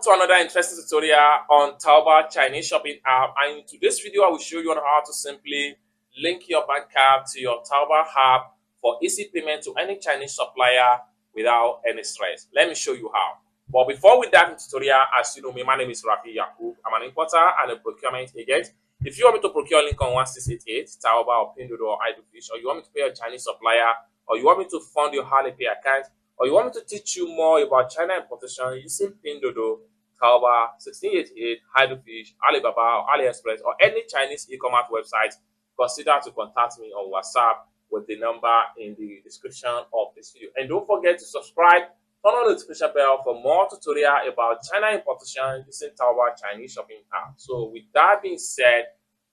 Welcome to another interesting tutorial on Taobao Chinese shopping app, and in today's video I will show you on how to simply link your bank card to your Taobao app for easy payment to any Chinese supplier without any stress. Let me show you how. But before we dive into the tutorial, as you know me, my name is Rafi Yakub. I'm an importer and a procurement agent. If you want me to procure link on 1688, Taobao or pinduoduo or Fish, or you want me to pay a Chinese supplier, or you want me to fund your Alipay account, or you want me to teach you more about China importation using pinduoduo, Taobao, 1688, Fish, Alibaba, or AliExpress, or any Chinese e-commerce website, consider to contact me on WhatsApp with the number in the description of this video. And don't forget to subscribe, turn on the notification bell for more tutorial about China importation using Taobao Chinese shopping app. So with that being said,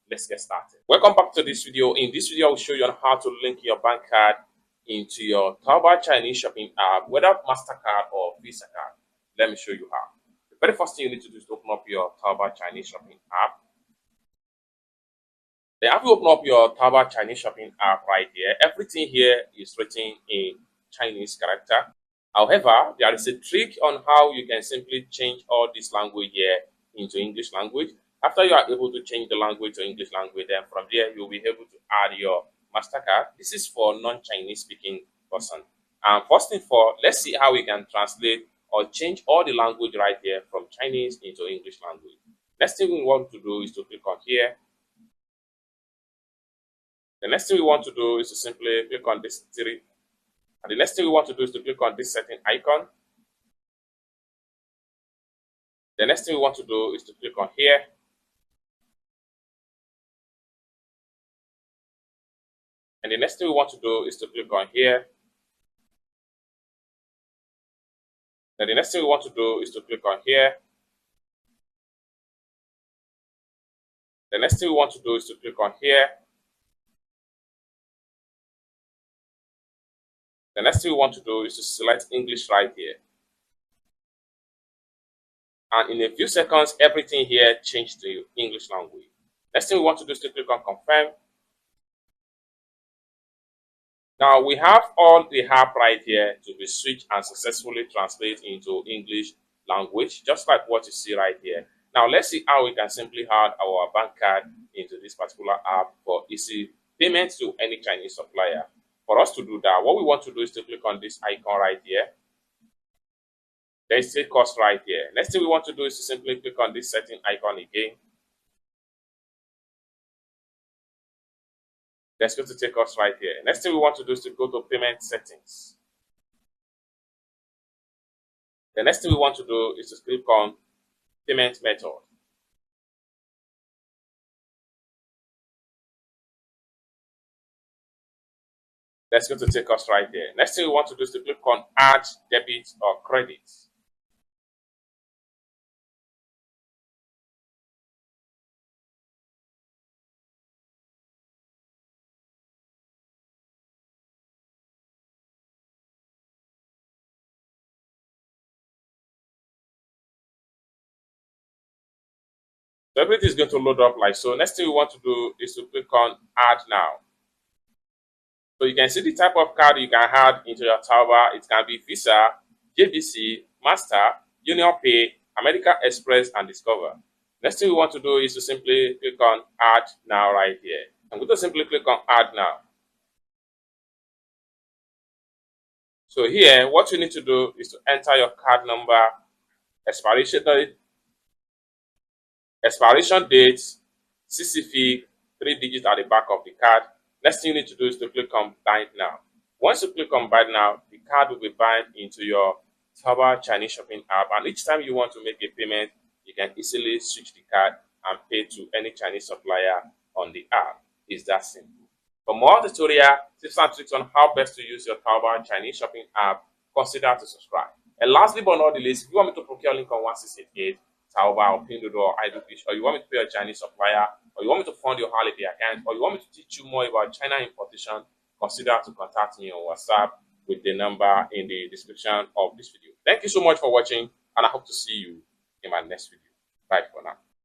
let's get started. Welcome back to this video. In this video, I will show you on how to link your bank card into your Taobao Chinese shopping app, whether MasterCard or Visa card. Let me show you how. The very first thing you need to do is to open up your Taobao Chinese shopping app. Then after you open up your Taobao Chinese shopping app right here, everything here is written in Chinese character. However, there is a trick on how you can simply change all this language here into English language. After you are able to change the language to English language, then from there you'll be able to add your MasterCard. This is for non-Chinese speaking person. And first thing for, let's see how we can translate or change all the language right here from Chinese into English language. Next thing we want to do is to click on here. The next thing we want to do is to simply click on this three. And the next thing we want to do is to click on this setting icon. The next thing we want to do is to click on here. And the next thing we want to do is to click on here. Then the next thing we want to do is to click on here. The next thing we want to do is to click on here. The next thing we want to do is to select English right here. And in a few seconds, everything here changed to English language. Next thing we want to do is to click on confirm. Now we have all the app right here to be switched and successfully translated into English language, just like what you see right here. Now let's see how we can simply add our bank card into this particular app for easy payment to any Chinese supplier. For us to do that, what we want to do is to click on this icon right here. There's a cost right here. Next thing we want to do is to simply click on this setting icon again. That's going to take us right here. Next thing we want to do is to go to payment settings. The next thing we want to do is to click on payment method. That's going to take us right there. Next thing we want to do is to click on add debit or credit. So everything is going to load up like so. Next thing we want to do is to click on add now. So you can see the type of card you can add into your Taobao. It can be Visa, JVC, Master, Union Pay, American Express, and Discover. Next thing we want to do is to simply click on add now right here. I'm going to simply click on add now. So here, what you need to do is to enter your card number, expiration date, CCV, 3 digits at the back of the card. Next thing you need to do is to click on bind now. Once you click on bind now, the card will be bound into your Taobao Chinese shopping app, and each time you want to make a payment, you can easily switch the card and pay to any Chinese supplier on the app. It's that simple. For more tutorial tips and tricks on how best to use your Taobao Chinese shopping app, consider to subscribe. And lastly but not the least, if you want me to procure link on 1688, Taobao, pinduoduo, or Fish, or you want me to pay a Chinese supplier, or you want me to fund your Alipay account, or you want me to teach you more about China importation, consider to contact me on WhatsApp with the number in the description of this video. Thank you so much for watching, and I hope to see you in my next video. Bye for now.